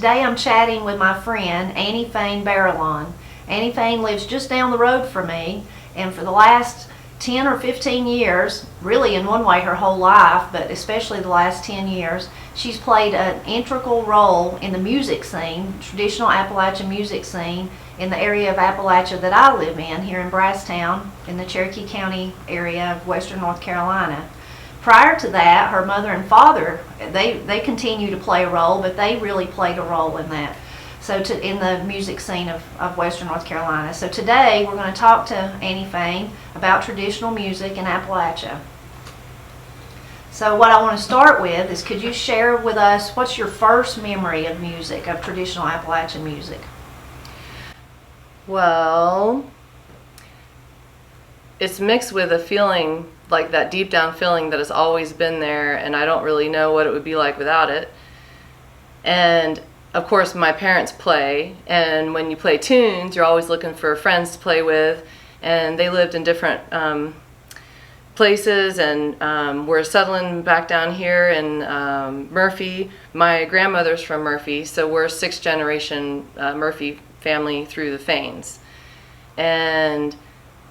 today I'm chatting with my friend Annie Fain Barralon. Annie Fain lives just down the road from me, and for the last 10 or 15 years, really in one way her whole life, but especially the last 10 years, she's played an integral role in the music scene, traditional Appalachian music scene, in the area of Appalachia that I live in, here in Brasstown, in the Cherokee County area of western North Carolina. Prior to that, her mother and father, they continue to play a role, but they really played a role in that. So in the music scene of western North Carolina. So today we're going to talk to Annie Fain about traditional music in Appalachia. So what I want to start with is, could you share with us what's your first memory of music, of traditional Appalachian music? Well, it's mixed with a feeling, like that deep down feeling that has always been there, and I don't really know what it would be like without it. And of course, my parents play, and when you play tunes, you're always looking for friends to play with, and they lived in different places, and we're settling back down here in Murphy. My grandmother's from Murphy, so we're sixth generation Murphy family through the Fains. And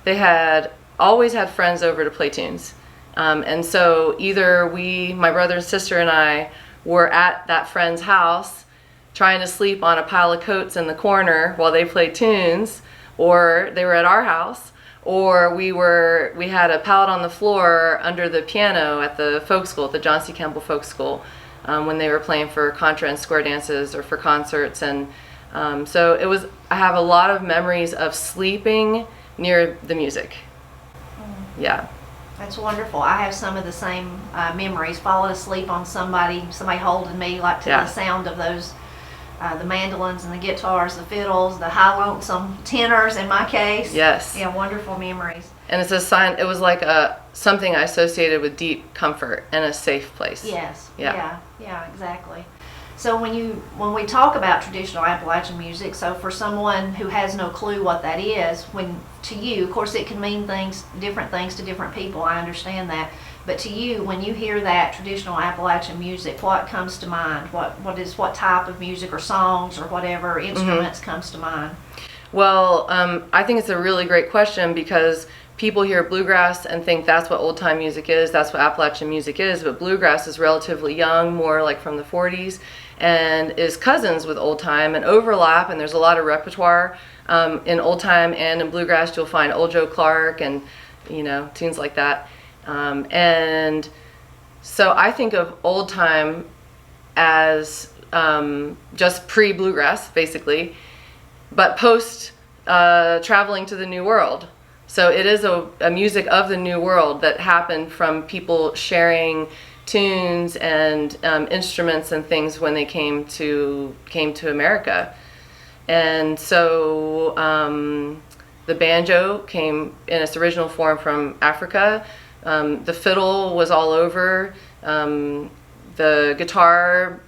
they had always had friends over to play tunes. And so either my brother and sister and I, were at that friend's house trying to sleep on a pile of coats in the corner while they played tunes, or they were at our house, or we had a pallet on the floor under the piano at the folk school, at the John C. Campbell Folk School, when they were playing for contra and square dances or for concerts. And so I have a lot of memories of sleeping near the music. Yeah. That's wonderful. I have some of the same memories. Falling asleep on somebody holding me, like to the sound of those, the mandolins and the guitars, the fiddles, the high lonesome tenors in my case. Yes. Yeah, wonderful memories. And it's a sign. It was like something I associated with deep comfort and a safe place. Yes. Yeah. Yeah, exactly. So when we talk about traditional Appalachian music, so for someone who has no clue what that is, to you, of course, it can mean different things to different people. I understand that, but to you, when you hear that traditional Appalachian music, what comes to mind? What type of music or songs or whatever instruments comes to mind? Well, I think it's a really great question, because people hear bluegrass and think that's what old time music is, that's what Appalachian music is, but bluegrass is relatively young, more like from the 40s, and is cousins with old time and overlap, and there's a lot of repertoire in old time and in bluegrass. You'll find Old Joe Clark and tunes like that, and so I think of old time as just pre-bluegrass basically, but post traveling to the New World. So it is a music of the New World that happened from people sharing tunes and instruments and things when they came to America. And so the banjo came in its original form from Africa. The fiddle was all over. The guitar,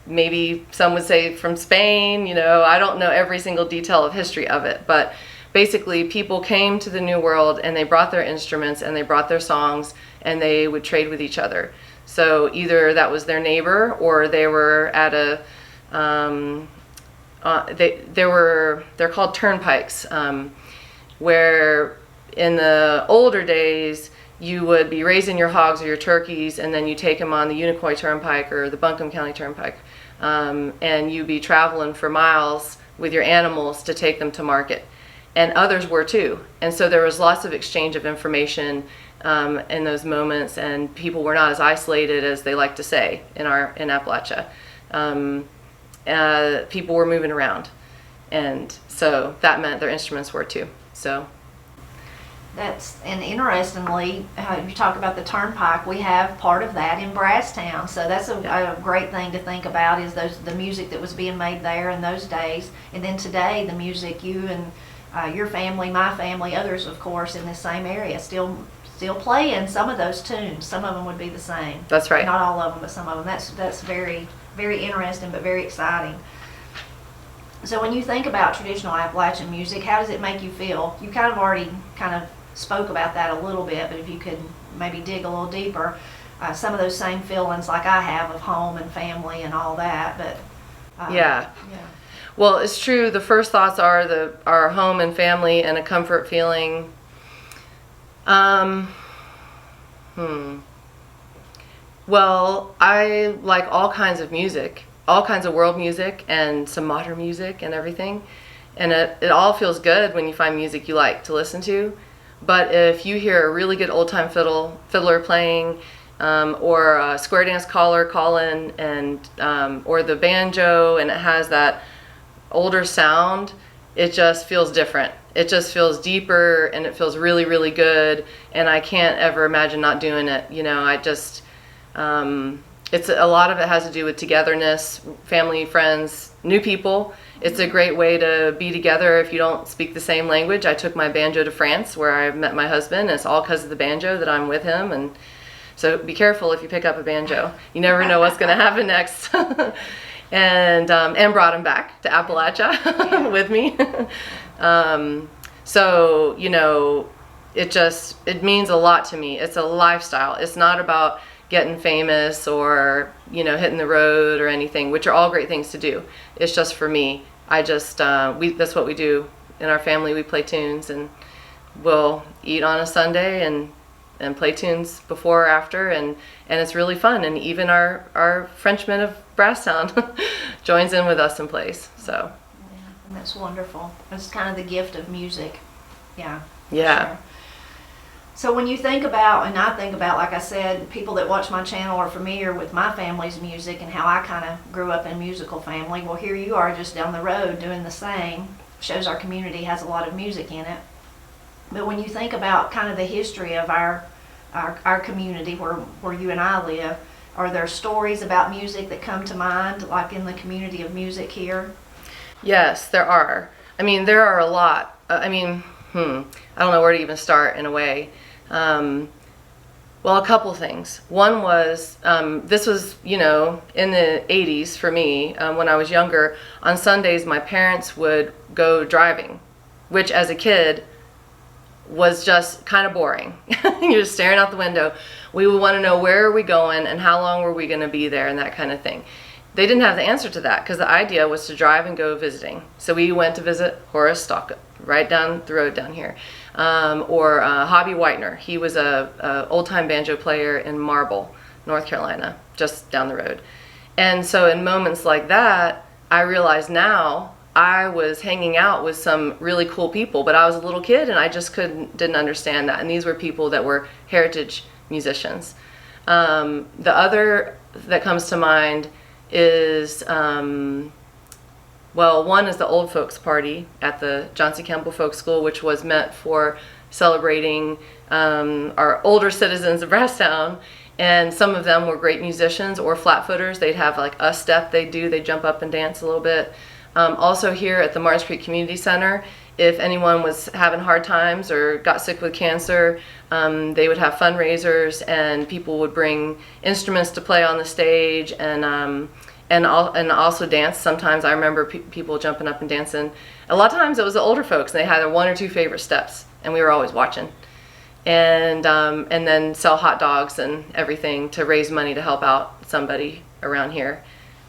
maybe some would say from Spain. I don't know every single detail of history of it, but basically people came to the New World and they brought their instruments and they brought their songs and they would trade with each other. So either that was their neighbor, or they were at they're called turnpikes, where in the older days you would be raising your hogs or your turkeys, and then you take them on the Unicoi Turnpike or the Buncombe County Turnpike, and you'd be traveling for miles with your animals to take them to market. And others were too. And so there was lots of exchange of information in those moments, and people were not as isolated as they like to say in Appalachia. People were moving around, and so that meant their instruments were too. So and interestingly, you talk about the turnpike, we have part of that in Brasstown. So that's a great thing to think about, is the music that was being made there in those days, and then today the music you and your family, my family, others of course in this same area still playing some of those tunes. Some of them would be the same. That's right. Not all of them, but some of them. That's very, very interesting, but very exciting. So when you think about traditional Appalachian music, how does it make you feel? You kind of already spoke about that a little bit, but if you could maybe dig a little deeper, some of those same feelings like I have of home and family and all that, but Yeah. Yeah. Well, it's true. The first thoughts are our home and family and a comfort feeling. Well, I like all kinds of music, all kinds of world music and some modern music and everything. And it all feels good when you find music you like to listen to. But if you hear a really good old-time fiddler playing, or a square dance caller calling, and or the banjo, and it has that older sound, it just feels different. It just feels deeper, and it feels really, really good. And I can't ever imagine not doing it. You know, I just, it's a lot of it has to do with togetherness, family, friends, new people. It's a great way to be together if you don't speak the same language. I took my banjo to France, where I met my husband, and it's all because of the banjo that I'm with him. And so be careful if you pick up a banjo. You never know what's going to happen next. And brought him back to Appalachia with me. So, you know, it means a lot to me. It's a lifestyle. It's not about getting famous or, you know, hitting the road or anything, which are all great things to do. It's just for me. I just, that's what we do in our family. We play tunes, and we'll eat on a Sunday and play tunes before or after, and it's really fun. And even our Frenchman of Brasstown joins in with us and plays. So yeah, and that's wonderful. It's kind of the gift of music. Yeah. Yeah. Sure. So when you think about, and I think about, like I said, people that watch my channel are familiar with my family's music and how I kind of grew up in a musical family. Well, here you are just down the road doing the same. Shows our community has a lot of music in it. But when you think about kind of the history of our community where you and I live, are there stories about music that come to mind, like in the community of music here? Yes, there are. I mean, there are a lot. I don't know where to even start in a way. Well, a couple things. One was, this was, you know, in the 80s for me, when I was younger. On Sundays, my parents would go driving, which as a kid was just kind of boring. You're just staring out the window. We would want to know, where are we going and how long were we going to be there, and that kind of thing. They didn't have the answer to that, because the idea was to drive and go visiting. So we went to visit Horace Stockett, right down the road down here. Or Hobby Whitener. He was a old-time banjo player in Marble, North Carolina, just down the road. And so in moments like that, I realize now I was hanging out with some really cool people, but I was a little kid and I just didn't understand that. And these were people that were heritage musicians. The other that comes to mind is, well, one is the Old Folks Party at the John C. Campbell Folk School, which was meant for celebrating our older citizens of Brasstown. And some of them were great musicians or flat-footers. They'd have like a step they'd jump up and dance a little bit. Also here at the Martins Creek Community Center, if anyone was having hard times or got sick with cancer, they would have fundraisers, and people would bring instruments to play on the stage, and also dance. Sometimes I remember people jumping up and dancing. A lot of times it was the older folks, and they had their one or two favorite steps, and we were always watching. And then sell hot dogs and everything to raise money to help out somebody around here.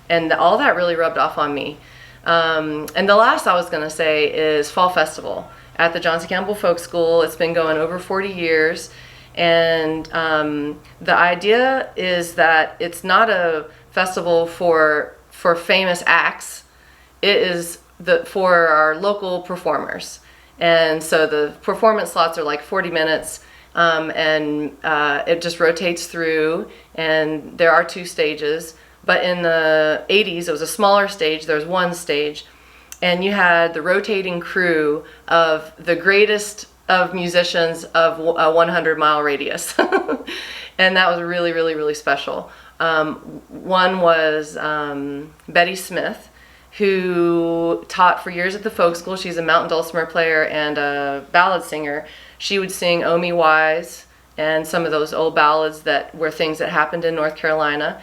And all that really rubbed off on me. And the last I was going to say is Fall Festival at the John C. Campbell Folk School. It's been going over 40 years. And the idea is that it's not a festival for famous acts. It is for our local performers. And so the performance slots are like 40 minutes, and it just rotates through, and there are 2 stages. But in the 80s, it was a smaller stage. There was 1 stage, and you had the rotating crew of the greatest of musicians of a 100-mile radius. And that was really, really, really special. One was Betty Smith, who taught for years at the folk school. She's a mountain dulcimer player and a ballad singer. She would sing "Oh Me Wise" and some of those old ballads that were things that happened in North Carolina.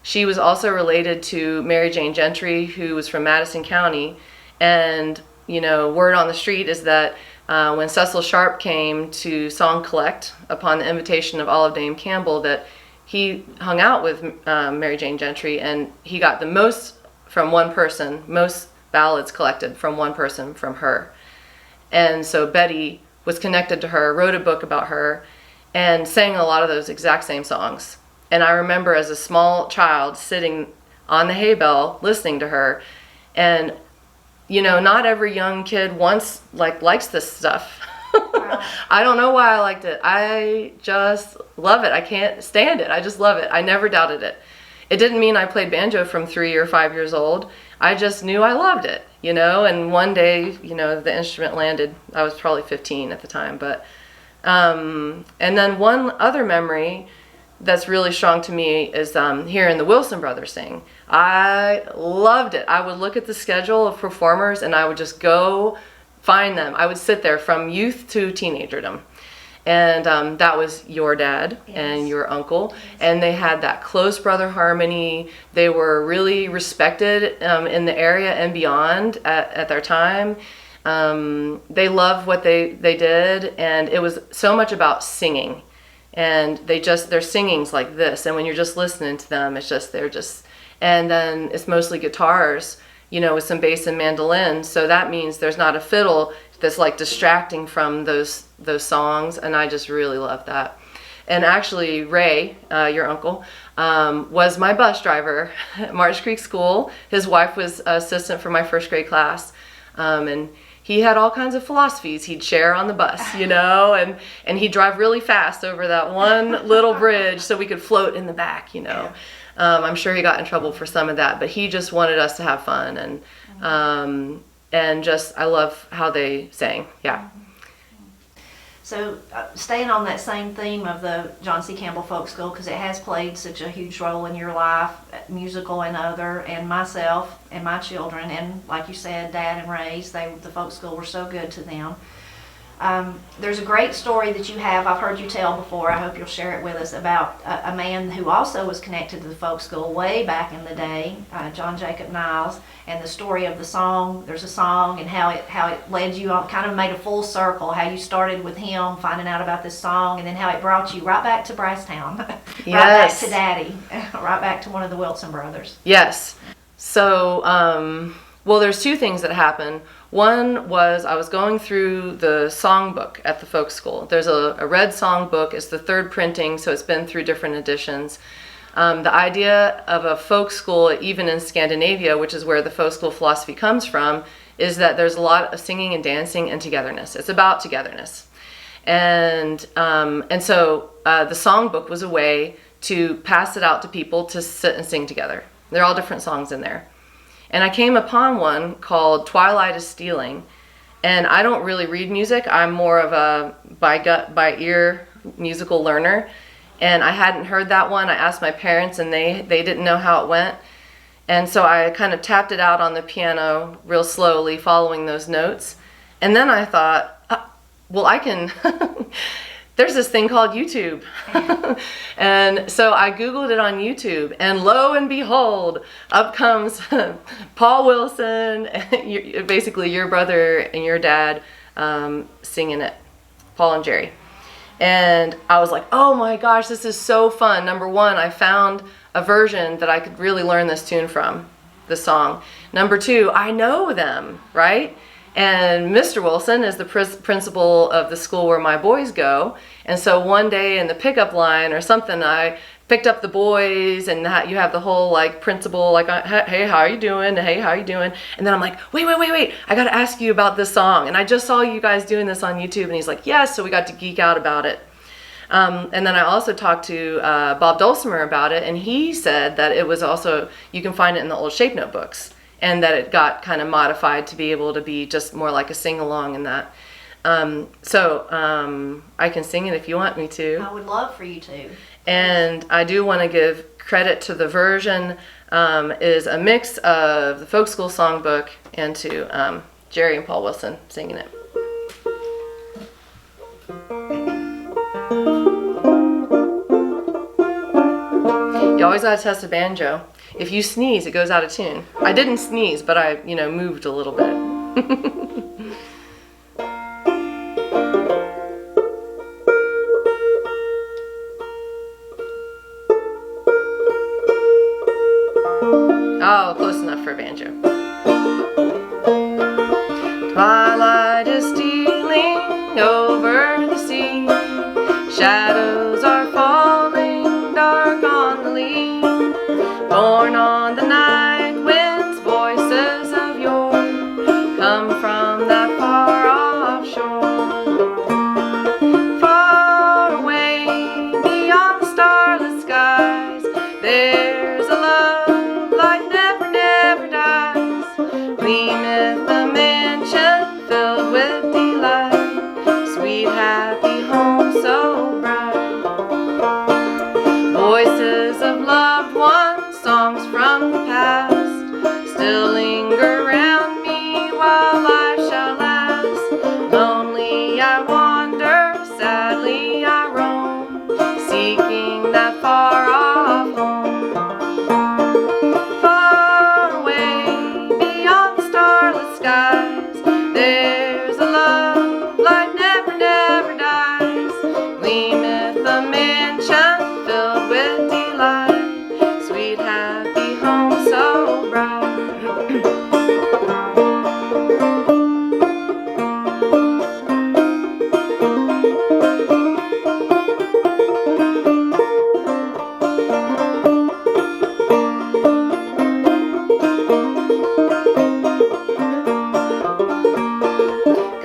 She was also related to Mary Jane Gentry, who was from Madison County. And, you know, word on the street is that when Cecil Sharp came to Song Collect upon the invitation of Olive Dame Campbell, that he hung out with Mary Jane Gentry, and he got the most from one person, most ballads collected from one person, from her. And so Betty was connected to her, wrote a book about her, and sang a lot of those exact same songs. And I remember as a small child sitting on the hay bale listening to her, and you know, not every young kid likes this stuff. Wow. I don't know why I liked it. I just love it. I can't stand it. I just love it. I never doubted it. It didn't mean I played banjo from 3 or 5 years old. I just knew I loved it, you know, and one day, you know, the instrument landed. I was probably 15 at the time, but and then one other memory that's really strong to me is hearing the Wilson brothers sing. I loved it. I would look at the schedule of performers and I would just go find them. I would sit there from youth to teenagerdom. And that was your dad. Yes. And your uncle. Yes. And they had that close brother harmony. They were really respected in the area and beyond at their time. They loved what they did, and it was so much about singing. And their singing's like this, and when you're just listening to them, and then it's mostly guitars, you know, with some bass and mandolin, so that means there's not a fiddle that's like distracting from those songs, and I just really love that. And actually, Ray, your uncle, was my bus driver at Marsh Creek School. His wife was assistant for my first grade class, and he had all kinds of philosophies he'd share on the bus, you know, and he'd drive really fast over that one little bridge so we could float in the back, you know. I'm sure he got in trouble for some of that, but he just wanted us to have fun, and just, I love how they sang, yeah. So staying on that same theme of the John C. Campbell Folk School, because it has played such a huge role in your life, musical and other, and myself and my children, and like you said, Dad and Ray's, the folk school were so good to them. There's a great story that you have, I've heard you tell before, I hope you'll share it with us, about a man who also was connected to the folk school way back in the day, John Jacob Niles, and the story of the song. There's a song and how it led you on, kind of made a full circle, how you started with him, finding out about this song, and then how it brought you right back to Brasstown, right yes. back to Daddy, right back to one of the Wilson brothers. Yes. So, well, there's two things that happened. One was I was going through the songbook at the folk school. There's a red songbook. It's the third printing, so it's been through different editions. The idea of a folk school, even in Scandinavia, which is where the folk school philosophy comes from, is that there's a lot of singing and dancing and togetherness. It's about togetherness. And so the songbook was a way to pass it out to people to sit and sing together. They're all different songs in there. And I came upon one called Twilight is Stealing. And I don't really read music. I'm more of a by gut, by ear musical learner. And I hadn't heard that one. I asked my parents and they didn't know how it went. And so I kind of tapped it out on the piano real slowly, following those notes. And then I thought, well, I can... There's this thing called YouTube. And so I Googled it on YouTube, and lo and behold, up comes Paul Wilson, basically your brother and your dad singing it, Paul and Jerry. And I was like, oh my gosh, this is so fun. Number one, I found a version that I could really learn this tune from, the song. Number two, I know them, right? And Mr. Wilson is the principal of the school where my boys go. And so one day in the pickup line or something, I picked up the boys, and you have the whole like principal, like, hey, how are you doing? Hey, how are you doing? And then I'm like, wait, I got to ask you about this song. And I just saw you guys doing this on YouTube. And he's like, yes. So we got to geek out about it. And then I also talked to Bob Dulcimer about it. And he said that it was also, you can find it in the old shape notebooks. And that it got kind of modified to be able to be just more like a sing-along in that. So I can sing it if you want me to. I would love for you to. And I do want to give credit to the version. Is a mix of the folk school songbook and to Jerry and Paul Wilson singing it. You always got to test a banjo. If you sneeze, it goes out of tune. I didn't sneeze, but I, moved a little bit. Oh, close enough for for banjo. Twilight is stealing over the sea. Shadows are falling dark on the lea. Born on the night winds, voices of yore come from that far off shore. Far away beyond the starless skies, there's a love like never, never dies. Gleameth the mansion filled with delight, sweet happy home so bright. Voices of loved ones, songs from the past, still linger round me while life shall last. Lonely I wander, sadly I roam, seeking that far off home. Far away beyond the starless skies, there's a love like never, never dies. Gleameth the mansion filled with delight, sweet happy home so bright.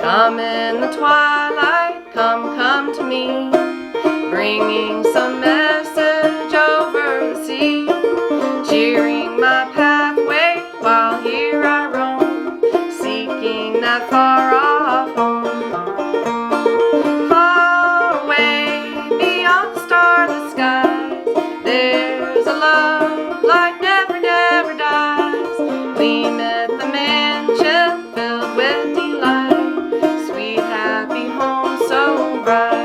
Come in the twilight, come to me, bringing some message over the sea, cheering my pathway while here I roam, seeking that far off home. Far away beyond the starless skies, there's a love like never, never dies. Gleameth the mansion filled with delight, sweet happy home so bright.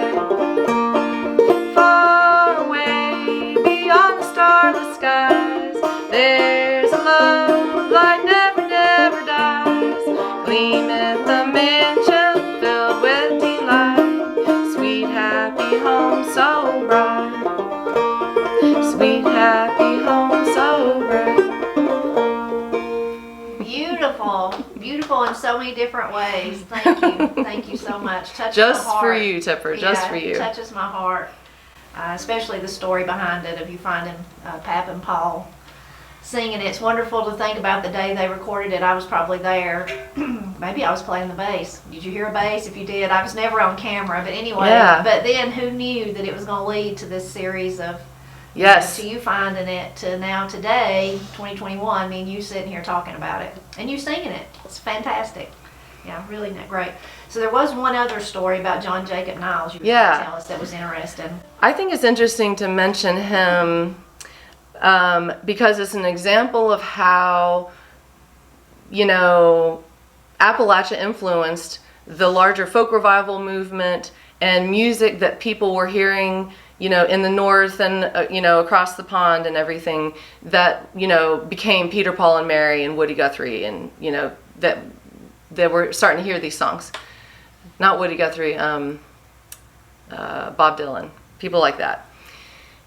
Far away beyond the starless skies, there's a love like never, never dies. Gleameth the mansion filled with delight, sweet happy home so bright. Sweet happy home so bright. Beautiful, beautiful in so many different ways. Thank you, thank you so much. Touches Just my heart. for you, Tipper, just for you. Touches my heart, especially the story behind it of you finding Pap and Paul singing it. It's wonderful to think about the day they recorded it. I was probably there. Maybe I was playing the bass. Did you hear a bass? If you did, I was never on camera. But anyway, Yeah. But then who knew that it was going to lead to this series of Yes. to you finding it to now today, 2021, me and you sitting here talking about it and you singing it. It's fantastic. Yeah, really great. So there was one other story about John Jacob Niles you were going to tell us that was interesting. I think it's interesting to mention him because it's an example of how, you know, Appalachia influenced the larger folk revival movement and music that people were hearing, you know, in the north and, you know, across the pond and everything that, you know, became Peter, Paul and Mary and Woody Guthrie and, you know, that we're starting to hear these songs. Not Woody Guthrie, Bob Dylan, people like that.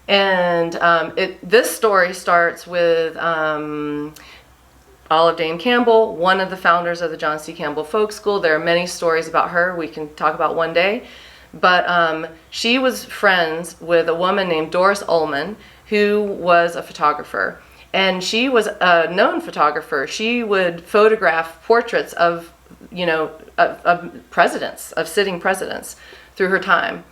And this story starts with Olive Dame Campbell, one of the founders of the John C. Campbell Folk School. There are many stories about her we can talk about one day. But she was friends with a woman named Doris Ullman, who was a photographer. And she was a known photographer. She would photograph portraits of, you know, of presidents, of sitting presidents through her time.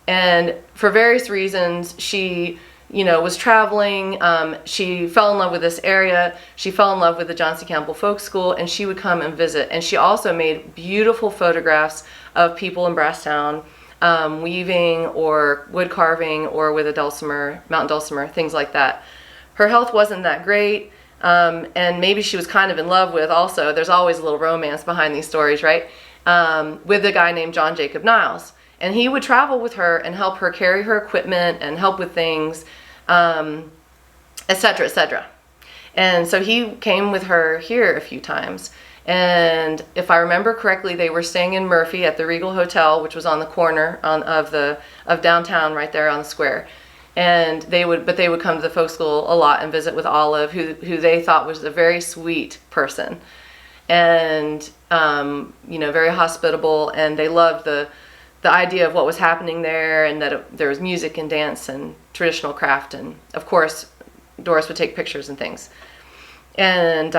And for various reasons, she, you know, was traveling. She fell in love with this area. She fell in love with the John C. Campbell Folk School, and she would come and visit. And she also made beautiful photographs of people in Brasstown, weaving or wood carving or with a dulcimer, mountain dulcimer, things like that. Her health wasn't that great, and maybe she was kind of in love with also, there's always a little romance behind these stories, right? With a guy named John Jacob Niles. And he would travel with her and help her carry her equipment and help with things, etc., etc. And so he came with her here a few times. And if I remember correctly, they were staying in Murphy at the Regal Hotel, which was on the corner of downtown right there on the square. And they would come to the folk school a lot and visit with Olive, who they thought was a very sweet person, and very hospitable, and they loved the idea of what was happening there, and that there was music and dance and traditional craft, and of course Doris would take pictures and things. And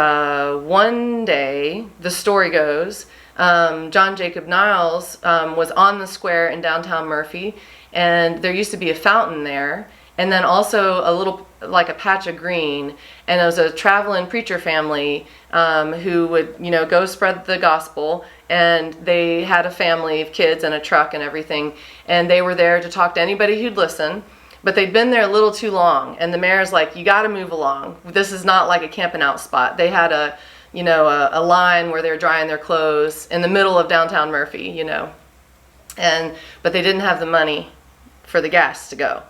one day, the story goes, John Jacob Niles was on the square in downtown Murphy, and there used to be a fountain there, and then also a little, like a patch of green, and there was a traveling preacher family who would, go spread the gospel, and they had a family of kids and a truck and everything, and they were there to talk to anybody who'd listen, but they'd been there a little too long, and the mayor's like, you got to move along. This is not like a camping out spot. They had a line where they were drying their clothes in the middle of downtown Murphy, but they didn't have the money for the gas to go.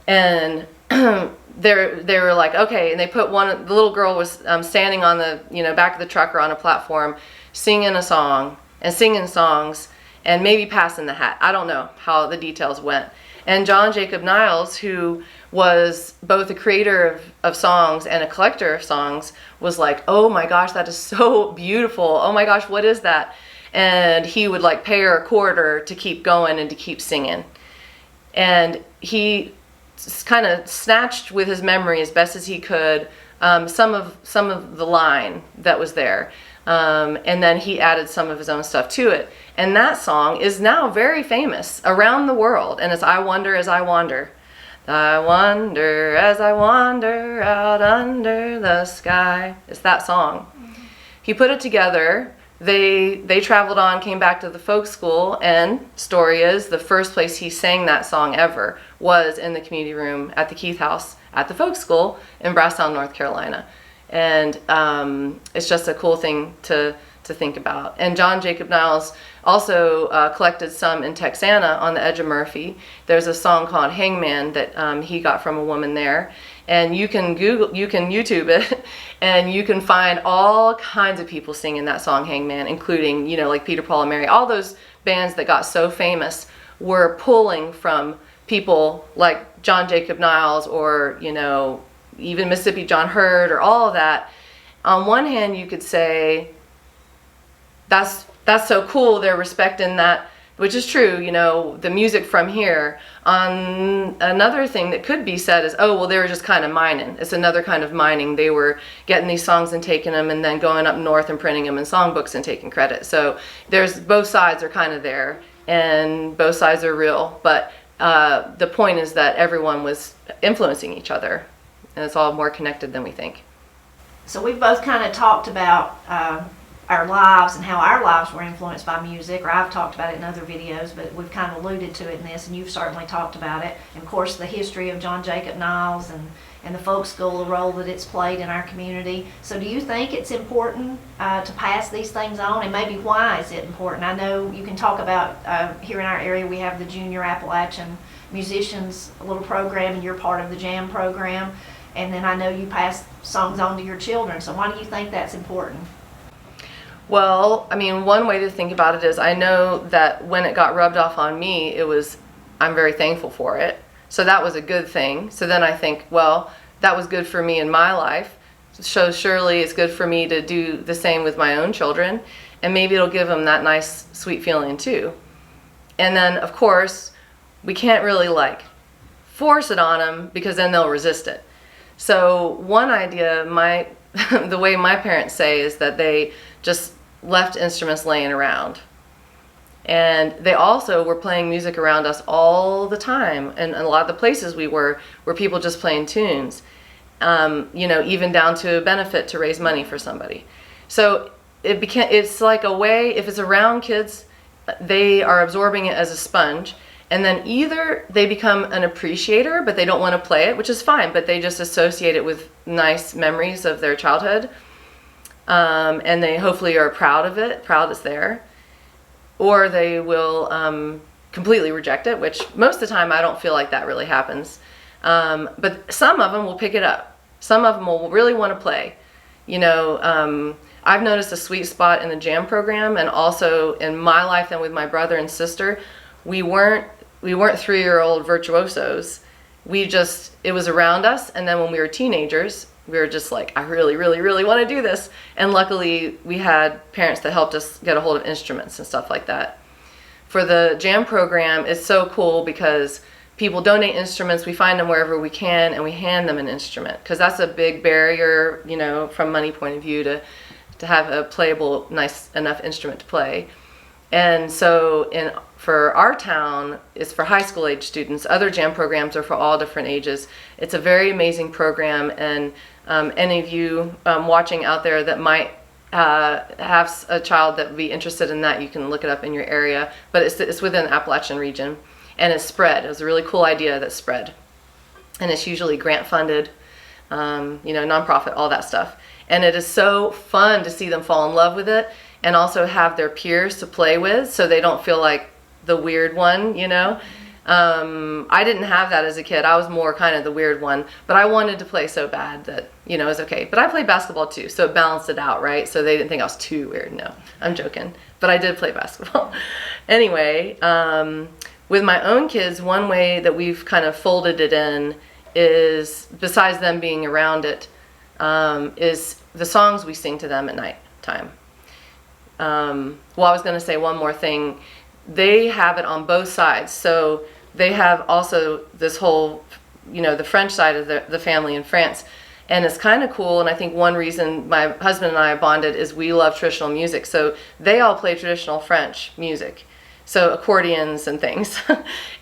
And they were like, okay, and they put the little girl was standing on the back of the truck or on a platform singing a song and singing songs and maybe passing the hat. I don't know how the details went. And John Jacob Niles, who was both a creator of songs and a collector of songs, was like, oh my gosh, that is so beautiful. Oh my gosh, what is that? And he would like pay her a quarter to keep going and to keep singing. And he kind of snatched with his memory as best as he could some of the line that was there. And then he added some of his own stuff to it. And that song is now very famous around the world. And it's I Wonder As I Wander. I wonder as I wander out under the sky. It's that song. He put it together. They traveled on, came back to the folk school, and story is the first place he sang that song ever was in the community room at the Keith House at the folk school in Brasstown, North Carolina. And it's just a cool thing to think about. And John Jacob Niles also collected some in Texana on the edge of Murphy. There's a song called Hangman that he got from a woman there. And you can YouTube it, and you can find all kinds of people singing that song Hangman, including, like Peter, Paul, and Mary. All those bands that got so famous were pulling from people like John Jacob Niles or, even Mississippi John Hurd or all of that. On one hand, you could say, that's so cool, they're respecting that, which is true, the music from here. On another thing that could be said is, oh, well, they were just kind of mining. It's another kind of mining. They were getting these songs and taking them and then going up north and printing them in songbooks and taking credit. So there's both sides are kind of there, and both sides are real. But the point is that everyone was influencing each other, and it's all more connected than we think. So we've both kind of talked about our lives and how our lives were influenced by music, or I've talked about it in other videos, but we've kind of alluded to it in this, and you've certainly talked about it. And of course, the history of John Jacob Niles and the folk school, the role that it's played in our community. So do you think it's important to pass these things on, and maybe why is it important? I know you can talk about, here in our area, we have the Junior Appalachian Musicians, a little program, and you're part of the JAM program. And then I know you pass songs on to your children. So why do you think that's important? Well, I mean, one way to think about it is I know that when it got rubbed off on me, I'm very thankful for it. So that was a good thing. So then I think, well, that was good for me in my life. So surely it's good for me to do the same with my own children. And maybe it'll give them that nice, sweet feeling too. And then, of course, we can't really force it on them because then they'll resist it. So one idea, the way my parents say, is that they just left instruments laying around. And they also were playing music around us all the time. And a lot of the places we were people just playing tunes, even down to a benefit to raise money for somebody. So it's like a way, if it's around kids, they are absorbing it as a sponge. And then either they become an appreciator, but they don't want to play it, which is fine, but they just associate it with nice memories of their childhood. And they hopefully are proud of it, proud it's there. Or they will completely reject it, which most of the time I don't feel like that really happens. But some of them will pick it up. Some of them will really want to play. I've noticed a sweet spot in the JAM program, and also in my life and with my brother and sister. We weren't 3-year-old virtuosos, it was around us. And then when we were teenagers, we were just like, I really, really, really want to do this. And luckily we had parents that helped us get a hold of instruments and stuff like that. For the jam program, it's so cool because people donate instruments. We find them wherever we can, and we hand them an instrument, because that's a big barrier, you know, from money point of view, to have a playable, nice enough instrument to play. And so for our town, it's for high school age students. Other jam programs are for all different ages. It's a very amazing program, and any of you watching out there that might have a child that would be interested in that, you can look it up in your area. But it's within the Appalachian region. And it's spread. It was a really cool idea that spread. And it's usually grant funded, you know, nonprofit, all that stuff. And it is so fun to see them fall in love with it, and also have their peers to play with, so they don't feel like the weird one, you know. I didn't have that as a kid. I was more kind of the weird one, but I wanted to play so bad that, you know, it was okay. But I played basketball too, so it balanced it out, right? So they didn't think I was too weird. No, I'm joking. But I did play basketball. Anyway, with my own kids, one way that we've kind of folded it in is, besides them being around it, is the songs we sing to them at night time. Well, I was going to say one more thing. They have it on both sides. So they have also this whole, you know, the French side of the family in France. And it's kind of cool. And I think one reason my husband and I bonded is we love traditional music. So they all play traditional French music. So accordions and things.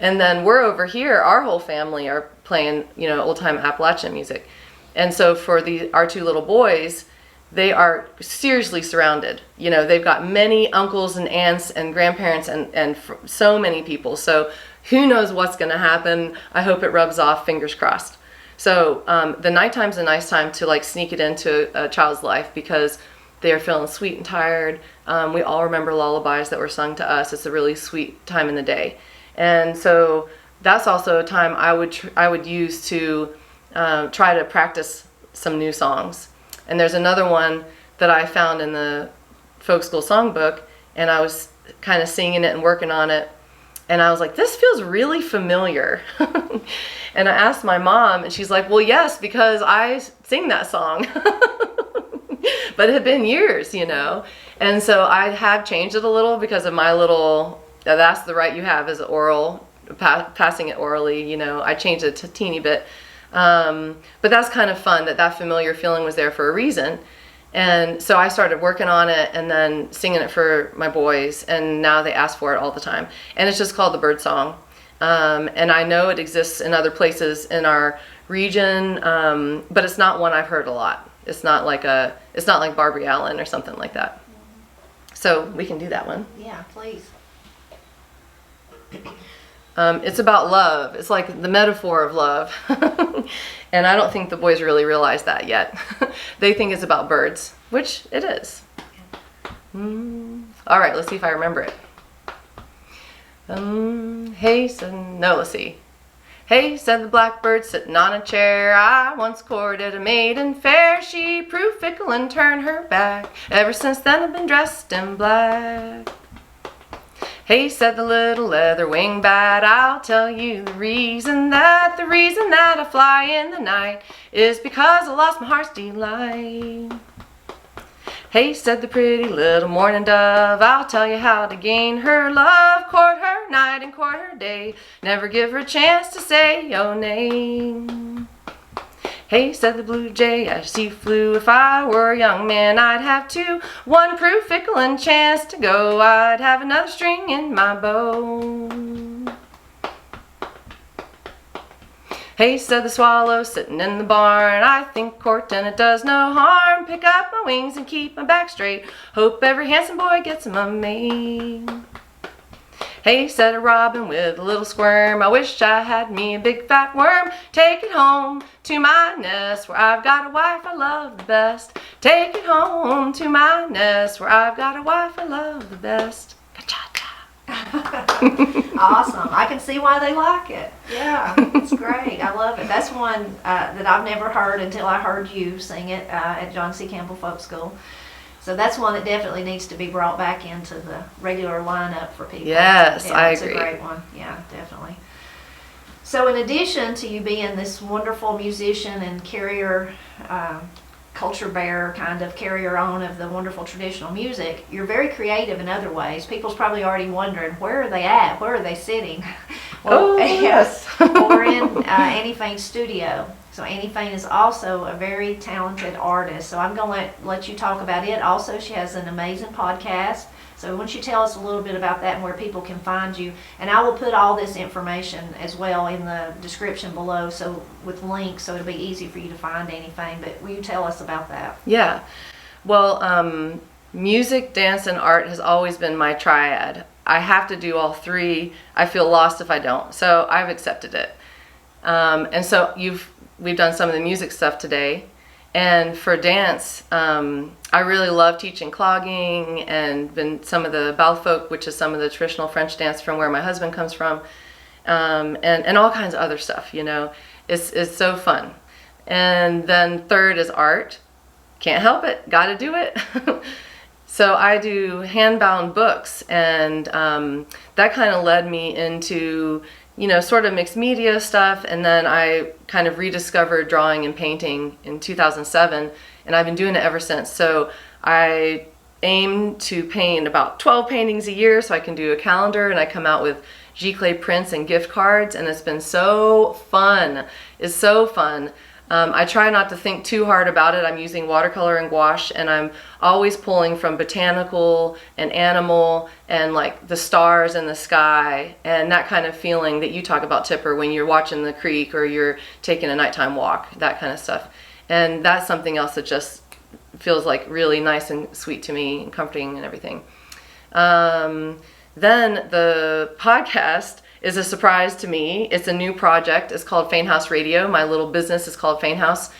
And then we're over here, our whole family are playing, you know, old time Appalachian music. And so for our two little boys, they are seriously surrounded. You know, they've got many uncles and aunts and grandparents and so many people. So who knows what's going to happen. I hope it rubs off, fingers crossed. So the nighttime's a nice time to like sneak it into a child's life, because they are feeling sweet and tired. We all remember lullabies that were sung to us. It's a really sweet time in the day. And so that's also a time I would use to try to practice some new songs. And there's another one that I found in the folk school songbook, and I was kind of singing it and working on it, and I was like, this feels really familiar. And I asked my mom, and she's like, well, yes, because I sing that song. But it had been years, you know. And so I have changed it a little because of my little, that's the right you have as oral, passing it orally, you know. I changed it a teeny bit. But that's kind of fun that familiar feeling was there for a reason. And so I started working on it and then singing it for my boys, and now they ask for it all the time. And it's just called the Bird Song. And I know it exists in other places in our region, but it's not one I've heard a lot. It's not like Barbary Allen or something like that. So we can do that one. Yeah, please. It's about love. It's like the metaphor of love. And I don't think the boys really realize that yet. They think it's about birds, which it is. All right, let's see if I remember it. Let's see. Hey, said the blackbird sitting on a chair, I once courted a maiden fair. She proved fickle and turned her back. Ever since then I've been dressed in black. Hey, said the little leather-winged bat, I'll tell you the reason that I fly in the night is because I lost my heart's delight. Hey, said the pretty little morning dove, I'll tell you how to gain her love. Court her night and court her day, never give her a chance to say your name. Hey, said the blue jay as she flew, if I were a young man I'd have two. One proof fickle and chance to go, I'd have another string in my bow. Hey, said the swallow sitting in the barn, I think courting it does no harm. Pick up my wings and keep my back straight, hope every handsome boy gets him a maid. Hey, said a robin with a little squirm, I wish I had me a big fat worm. Take it home to my nest where I've got a wife I love the best. Take it home to my nest where I've got a wife I love the best. Awesome. I can see why they like it. Yeah, it's great. I love it. That's one that I've never heard until I heard you sing it at John C. Campbell Folk School. So that's one that definitely needs to be brought back into the regular lineup for people. Yes, yeah, I it's agree. It's a great one. Yeah, definitely. So in addition to you being this wonderful musician and carrier, culture bearer, kind of carrier on of the wonderful traditional music, you're very creative in other ways. People's probably already wondering, where are they at? Where are they sitting? Well, yes. Well, we're in Annie Fain's studio. So Annie Fain is also a very talented artist. So I'm going to let you talk about it. Also, she has an amazing podcast. So why don't you tell us a little bit about that and where people can find you? And I will put all this information as well in the description below, so with links, so it'll be easy for you to find Annie Fain. But will you tell us about that? Yeah. Well, music, dance, and art has always been my triad. I have to do all three. I feel lost if I don't. So I've accepted it. And so we've done some of the music stuff today. And for dance, I really love teaching clogging and been some of the balfolk, which is some of the traditional French dance from where my husband comes from, and all kinds of other stuff, you know. It's so fun. And then third is art. Can't help it, gotta do it. So I do hand-bound books, and that kind of led me into, you know, sort of mixed media stuff, and then I kind of rediscovered drawing and painting in 2007, and I've been doing it ever since. So I aim to paint about 12 paintings a year so I can do a calendar, and I come out with giclée prints and gift cards, and it's been so fun. It's so fun. I try not to think too hard about it. I'm using watercolor and gouache, and I'm always pulling from botanical and animal and like the stars in the sky and that kind of feeling that you talk about, Tipper, when you're watching the creek or you're taking a nighttime walk, that kind of stuff. And that's something else that just feels like really nice and sweet to me and comforting and everything. Then the podcast is a surprise to me. It's a new project. It's called Fain House Radio. My little business is called Fain House.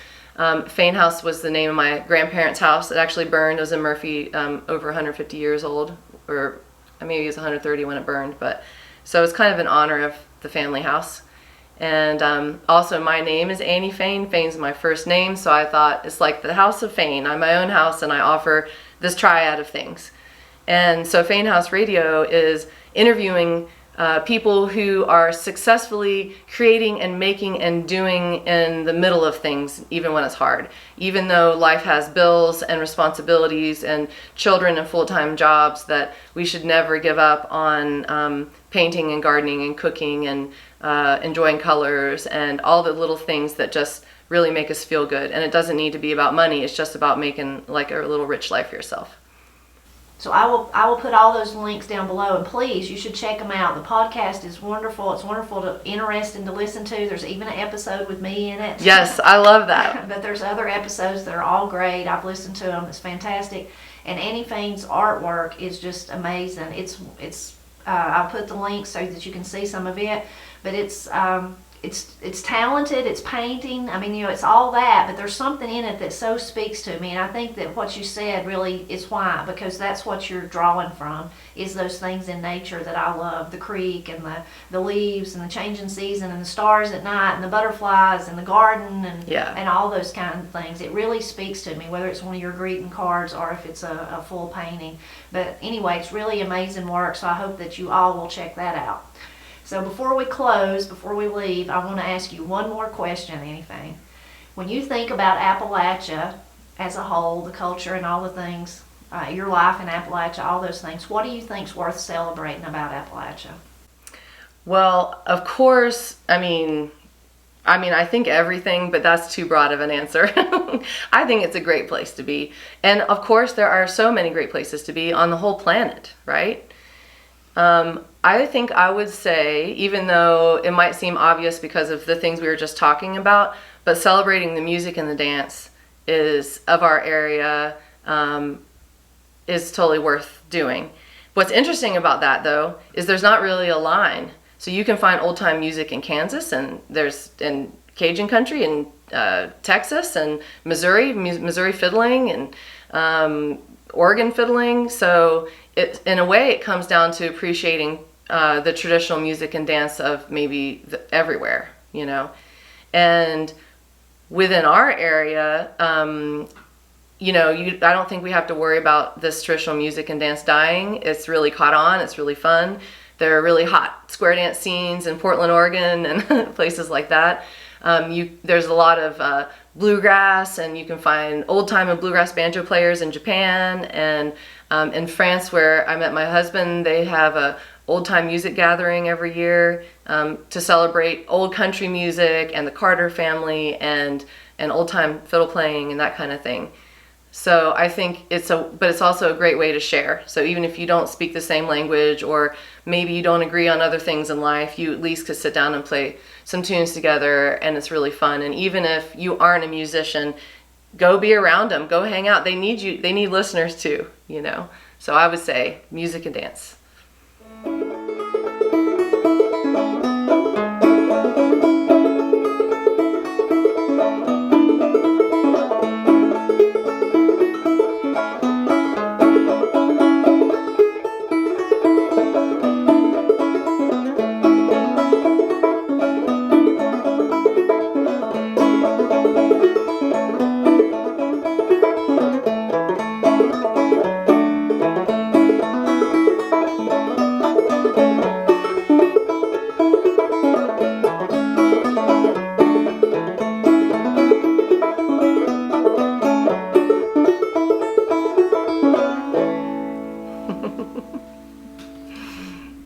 Fain House was the name of my grandparents' house. It actually burned. It was in Murphy, over 150 years old, or maybe it was 130 when it burned. But so it's kind of in honor of the family house. And also my name is Annie Fain. Fain's my first name, so I thought it's like the House of Fain. I'm my own house, and I offer this triad of things. And so Fain House Radio is interviewing people who are successfully creating and making and doing in the middle of things, even when it's hard. Even though life has bills and responsibilities and children and full-time jobs, that we should never give up on painting and gardening and cooking and enjoying colors and all the little things that just really make us feel good. And it doesn't need to be about money. It's just about making like a little rich life for yourself. So I will put all those links down below, and please, you should check them out. The podcast is wonderful. It's wonderful, interesting to listen to. There's even an episode with me in it. Yes, I love that. But there's other episodes that are all great. I've listened to them. It's fantastic. And Annie Fain's artwork is just amazing. I'll put the link so that you can see some of it. But it's talented, it's painting, I mean, you know, it's all that, but there's something in it that so speaks to me, and I think that what you said really is why, because that's what you're drawing from, is those things in nature that I love, the creek and the leaves and the changing season and the stars at night and the butterflies and the garden and all those kind of things. It really speaks to me, whether it's one of your greeting cards or if it's a full painting. But anyway, it's really amazing work, so I hope that you all will check that out. So before we close, before we leave, I want to ask you one more question, Annie Fain. When you think about Appalachia as a whole, the culture and all the things, your life in Appalachia, all those things, what do you think's worth celebrating about Appalachia? Well, of course, I mean, I think everything, but that's too broad of an answer. I think it's a great place to be. And of course, there are so many great places to be on the whole planet, right? I think I would say, even though it might seem obvious because of the things we were just talking about, but celebrating the music and the dance of our area is totally worth doing. What's interesting about that, though, is there's not really a line. So you can find old-time music in Kansas, and there's in Cajun country in Texas and Missouri fiddling and Oregon fiddling. So in a way, it comes down to appreciating the traditional music and dance of maybe everywhere, you know. And within our area, you know, I don't think we have to worry about this traditional music and dance dying. It's really caught on. It's really fun. there are really hot square dance scenes in Portland, Oregon, and places like that. There's a lot of bluegrass, and you can find old-time and bluegrass banjo players in Japan, and in France, where I met my husband, they have a old-time music gathering every year to celebrate old country music and the Carter family and old-time fiddle playing and that kind of thing. So I think but it's also a great way to share. So even if you don't speak the same language, or maybe you don't agree on other things in life, you at least could sit down and play some tunes together, and it's really fun. And even if you aren't a musician, go be around them, go hang out. They need you. They need listeners too, you know. So I would say music and dance.